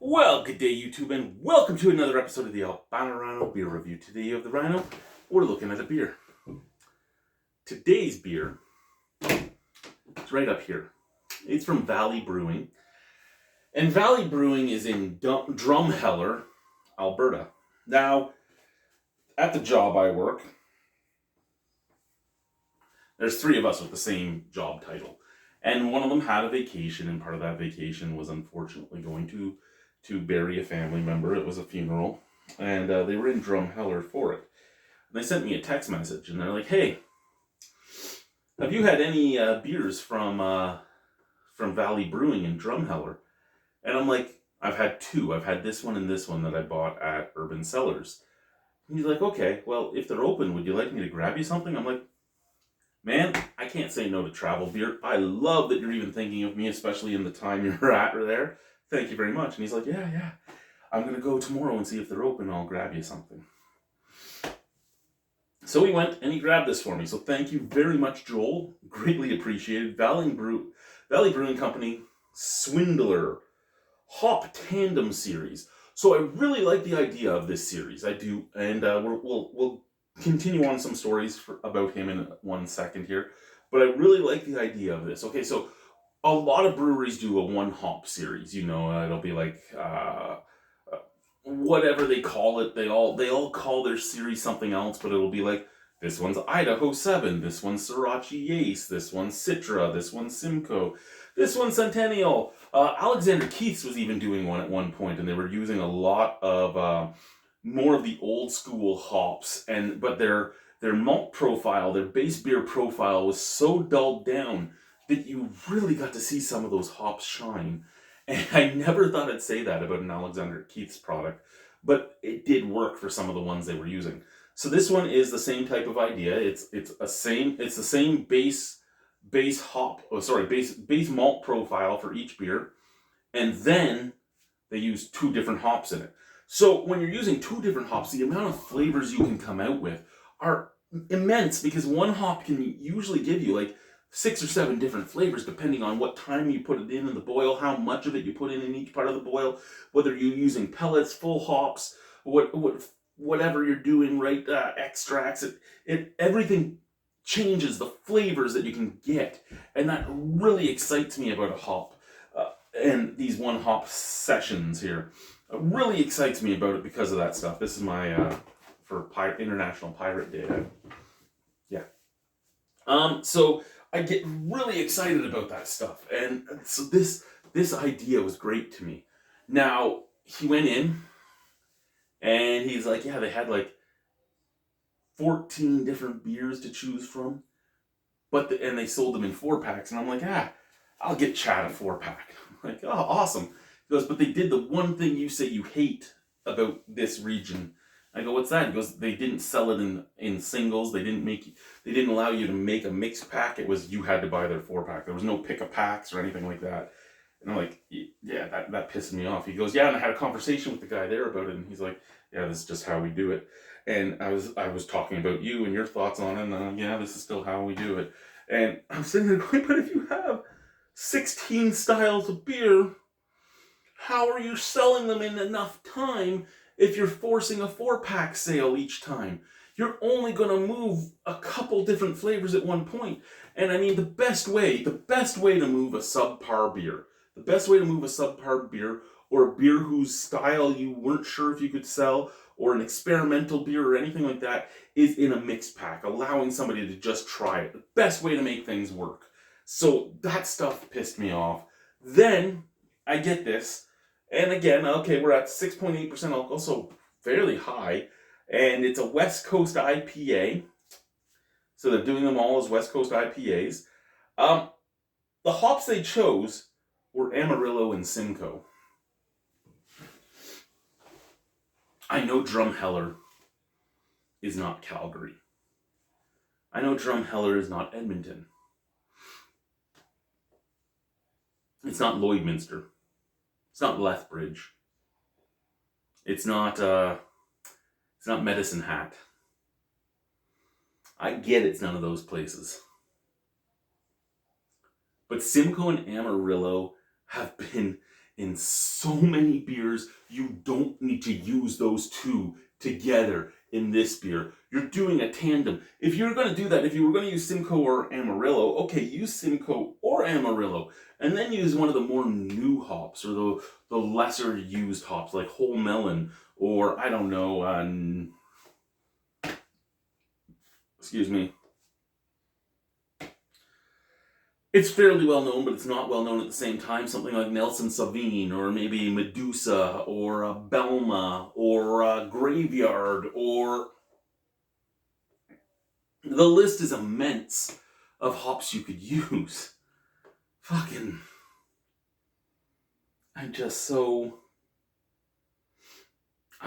Well, good day, YouTube, and welcome to another episode of the Albino Rhino beer review. Today of the Rhino, we're looking at a beer. Today's beer is right up here. It's from Valley Brewing, and Valley Brewing is in Drumheller, Alberta. Now, at the job I work, there's three of us with the same job title, and one of them had a vacation, and part of that vacation was unfortunately going to bury a family member. It was a funeral, and they were in Drumheller for it. And they sent me a text message, and they're like, "Hey, have you had any beers from Valley Brewing in Drumheller?" And I'm like, "I've had two. I've had this one and this one that I bought at Urban Cellars." And he's like, "Okay, well, if they're open, would you like me to grab you something?" I'm like, "Man, I can't say no to travel beer. I love that you're even thinking of me, especially in the time you're at there. Thank you very much." And he's like, yeah. I'm going to go tomorrow and see if they're open. I'll grab you something. So he went and he grabbed this for me. So thank you very much, Joel. Greatly appreciated. Valley Brewing Company, Swindler, Hop Tandem series. So I really like the idea of this series. I do. And we'll continue on some stories about him in 1 second here. But I really like the idea of this. Okay, so a lot of breweries do a one hop series. You know, it'll be like whatever they call it. They all call their series something else, but it'll be like, this one's Idaho 7, this one's Sriracha Yace, this one's Citra, this one's Simcoe, this one's Centennial. Alexander Keith's was even doing one at one point, and they were using a lot of more of the old school hops, but their malt profile, their base beer profile was so dulled down that you really got to see some of those hops shine. And I never thought I'd say that about an Alexander Keith's product, but it did work for some of the ones they were using. So this one is the same type of idea. It's the same base malt profile for each beer, and then they use two different hops in it. So when you're using two different hops, the amount of flavors you can come out with are immense, because one hop can usually give you like 6 or 7 different flavors depending on what time you put it in the boil, how much of it you put in each part of the boil, whether you're using pellets, full hops, whatever you're doing, right? Extracts. Everything changes the flavors that you can get, and that really excites me about a hop and these one hop sessions here. It really excites me about it because of that stuff. This is my for International Pirate Day. Yeah. So I get really excited about that stuff. And so this idea was great to me. Now, he went in and he's like, yeah, they had like 14 different beers to choose from, and they sold them in 4-packs. And I'm like, I'll get Chad a 4-pack. I'm like, oh, awesome. He goes, but they did the one thing you say you hate about this region. I go, what's that? He goes, they didn't sell it in singles. They didn't allow you to make a mixed pack. It was, you had to buy their 4-pack. There was no pick-a-packs or anything like that. And I'm like, yeah, that pissed me off. He goes, yeah, and I had a conversation with the guy there about it, and he's like, yeah, this is just how we do it. And I was talking about you and your thoughts on it, and yeah, this is still how we do it. And I'm sitting there going, but if you have 16 styles of beer, how are you selling them in enough time if you're forcing a 4-pack sale each time? You're only going to move a couple different flavors at one point. And I mean, the best way to move a subpar beer, or a beer whose style you weren't sure if you could sell, or an experimental beer or anything like that, is in a mixed pack, allowing somebody to just try it. The best way to make things work. So that stuff pissed me off. Then I get this, and again, okay, we're at 6.8% alcohol, so fairly high, and it's a West Coast IPA. So they're doing them all as West Coast IPAs. The hops they chose were Amarillo and Simcoe. I know Drumheller is not Calgary. I know Drumheller is not Edmonton. It's not Lloydminster. It's not Lethbridge. It's not Medicine Hat. I get it's none of those places. But Simcoe and Amarillo have been in so many beers. You don't need to use those two together in this beer. You're doing a tandem. If you're going to do that, if you were going to use Simcoe or Amarillo, okay, use Simcoe or Amarillo, and then use one of the more new hops or the lesser used hops like whole melon or I don't know, excuse me. It's fairly well known, but it's not well known at the same time. Something like Nelson Sauvin, or maybe Medusa, or Belma, or Graveyard, or the list is immense of hops you could use. Fucking, I'm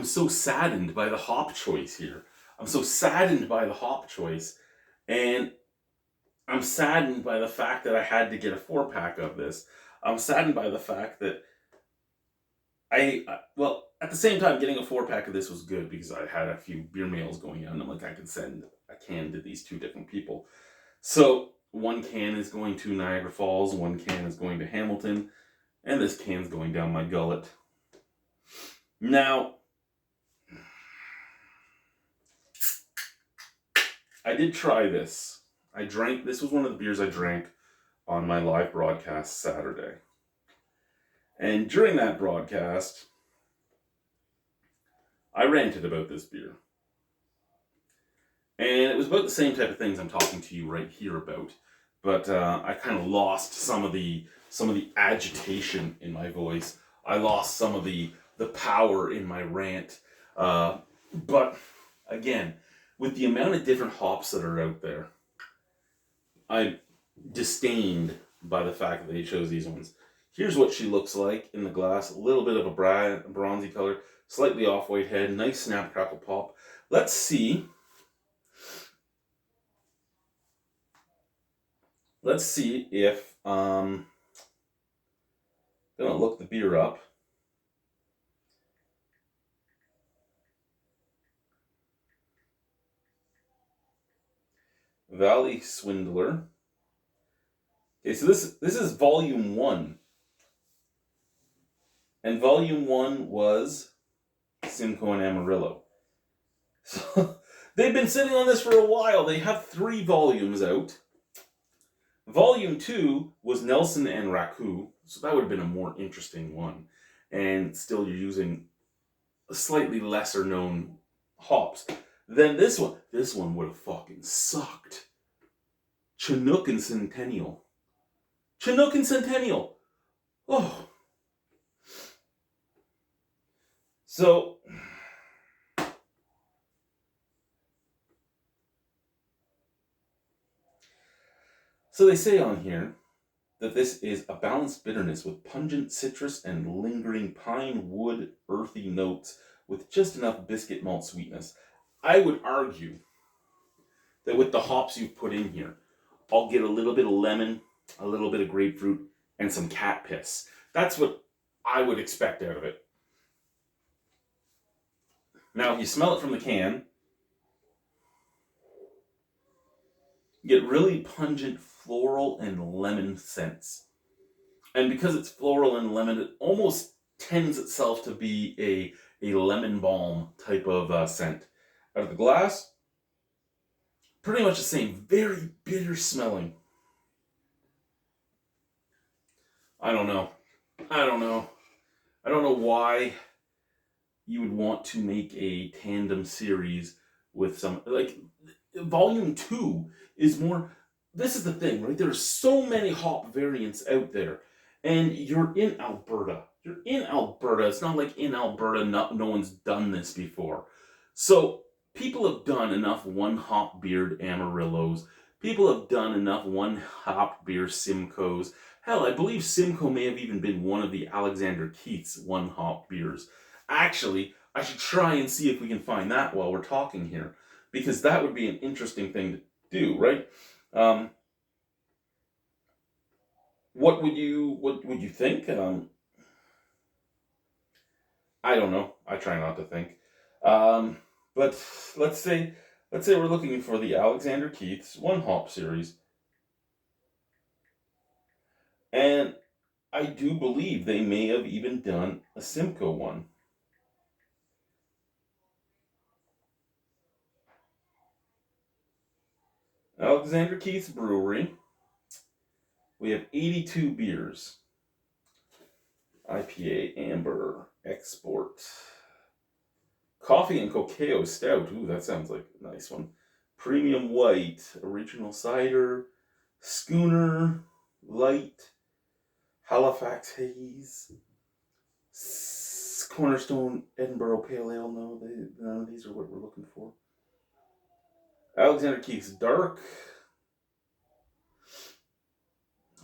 so saddened by the hop choice here. I'm so saddened by the hop choice, and I'm saddened by the fact that I had to get a 4-pack of this. I'm saddened by the fact that well, at the same time, getting a 4-pack of this was good because I had a few beer mails going out, and I'm like, I can send a can to these 2 different people. So, 1 can is going to Niagara Falls, 1 can is going to Hamilton, and this can's going down my gullet. Now, I did try this. This was one of the beers I drank on my live broadcast Saturday. And during that broadcast, I ranted about this beer. And it was about the same type of things I'm talking to you right here about. But I kind of lost some of the agitation in my voice. I lost some of the power in my rant. But again, with the amount of different hops that are out there, I'm disdained by the fact that they chose these ones. Here's what she looks like in the glass. A little bit of a bronzy color, slightly off-white head, nice snap, crackle, pop. Let's see. Let's see if I'm gonna look the beer up. Valley Swindler. Okay, so this is volume 1. And volume 1 was Simcoe and Amarillo. So they've been sitting on this for a while. They have 3 volumes out. Volume 2 was Nelson and Raku, so that would have been a more interesting one. And still you're using slightly lesser known hops. Then this one. This one would have fucking sucked. Chinook and Centennial. Chinook and Centennial. Oh. So they say on here that this is a balanced bitterness with pungent citrus and lingering pine wood earthy notes with just enough biscuit malt sweetness. I would argue that with the hops you've put in here, I'll get a little bit of lemon, a little bit of grapefruit, and some cat piss. That's what I would expect out of it. Now, if you smell it from the can, you get really pungent floral and lemon scents. And because it's floral and lemon, it almost tends itself to be a lemon balm type of scent. Out of the glass, pretty much the same. Very bitter smelling. I don't know why you would want to make a tandem series with some, like, volume 2 is more, this is the thing, right? There's so many hop variants out there, and you're in Alberta. It's not like in Alberta no one's done this before. So people have done enough one-hop beered Amarillos. People have done enough one-hop beer Simcoes. Hell, I believe Simcoe may have even been one of the Alexander Keith's one-hop beers. Actually, I should try and see if we can find that while we're talking here, because that would be an interesting thing to do, right? What would you think? I don't know. I try not to think. But let's say we're looking for the Alexander Keith's one hop series. And I do believe they may have even done a Simcoe one. Alexander Keith's Brewery. We have 82 beers. IPA, Amber, Export. Coffee and Cacao Stout. Ooh, that sounds like a nice one. Premium White, Original Cider, Schooner, Light, Halifax Haze, Cornerstone, Edinburgh Pale Ale. No, none of these are what we're looking for. Alexander Keith's Dark.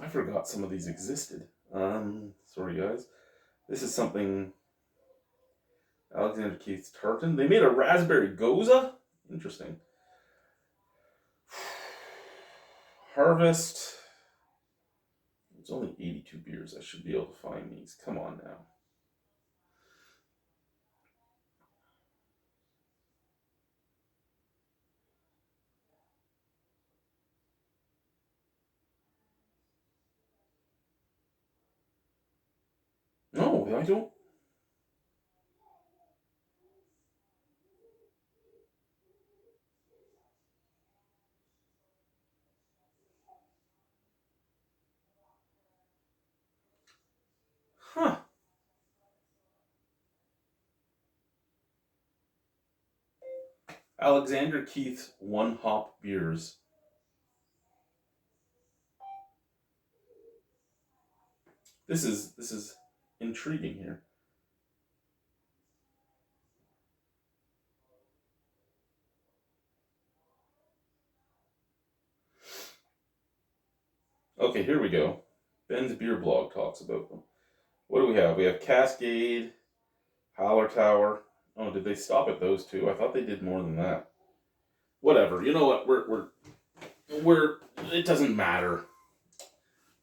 I forgot some of these existed. Sorry guys. This is something. Alexander Keith's Tartan. They made a raspberry goza. Interesting. Harvest. It's only 82 beers. I should be able to find these. Come on now. No, I don't. Huh. Alexander Keith's one hop beers. This is intriguing here. Okay, here we go. Ben's Beer Blog talks about them. What do we have? We have Cascade, Howler Tower. Oh, did they stop at those two? I thought they did more than that. Whatever. You know what? We're it doesn't matter.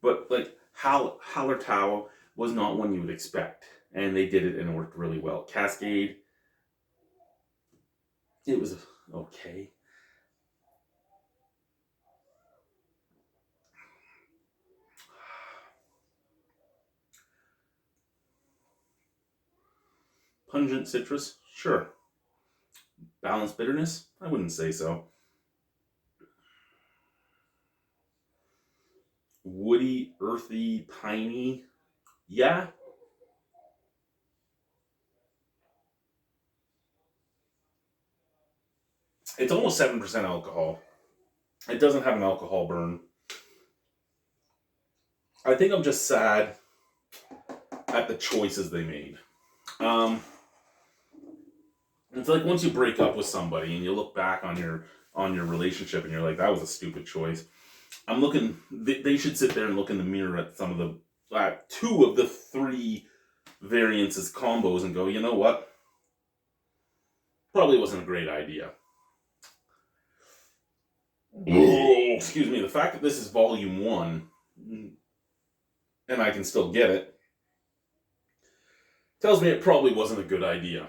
But like Howler Tower was not one you would expect, and they did it and it worked really well. Cascade, it was okay. Pungent citrus, sure. Balanced bitterness, I wouldn't say so. Woody, earthy, piney, yeah. It's almost 7% alcohol. It doesn't have an alcohol burn. I think I'm just sad at the choices they made. It's like once you break up with somebody and you look back on your relationship and you're like, that was a stupid choice. I'm looking. They should sit there and look in the mirror at some of the two of the three variants as combos and go, you know what? Probably wasn't a great idea. Oh, excuse me. The fact that this is volume 1 and I can still get it tells me it probably wasn't a good idea.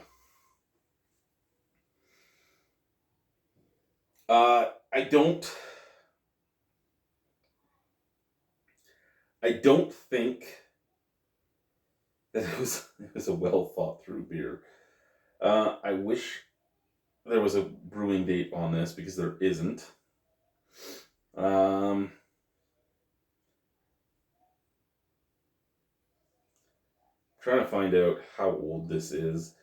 I don't think that it was a well thought through beer. I wish there was a brewing date on this because there isn't. Trying to find out how old this is.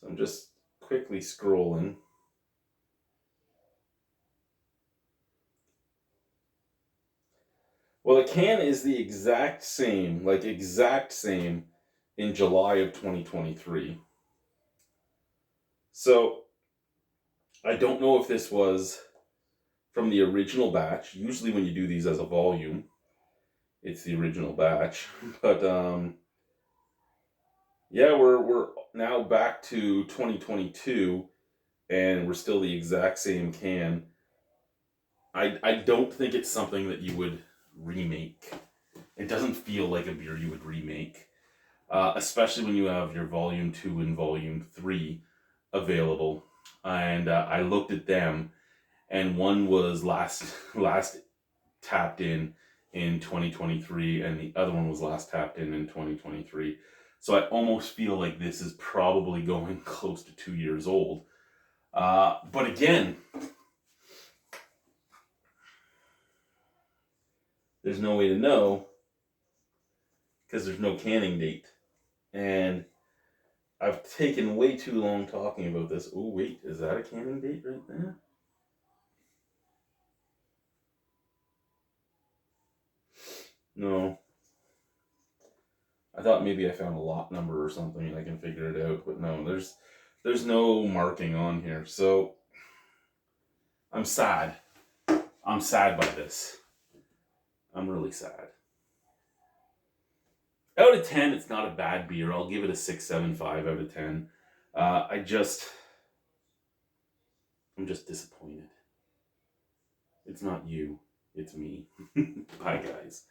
So I'm just quickly scrolling. Well, the can is the exact same in July of 2023. So I don't know if this was from the original batch. Usually when you do these as a volume, it's the original batch. But yeah, we're now back to 2022 and we're still the exact same can. I don't think it's something that you would remake. It doesn't feel like a beer you would remake. especially when you have your volume 2 and volume 3 available. And I looked at them, and one was last tapped in 2023, and the other one was last tapped in 2023. So I almost feel like this is probably going close to 2 years old. But again, there's no way to know because there's no canning date. And I've taken way too long talking about this. Oh, wait, is that a canning date right there? No. I thought maybe I found a lot number or something and I can figure it out, but no, there's no marking on here. So I'm sad. I'm sad by this. I'm really sad. Out of 10, it's not a bad beer. I'll give it a 6.75 out of 10. I'm just disappointed. It's not you. It's me. Bye, guys.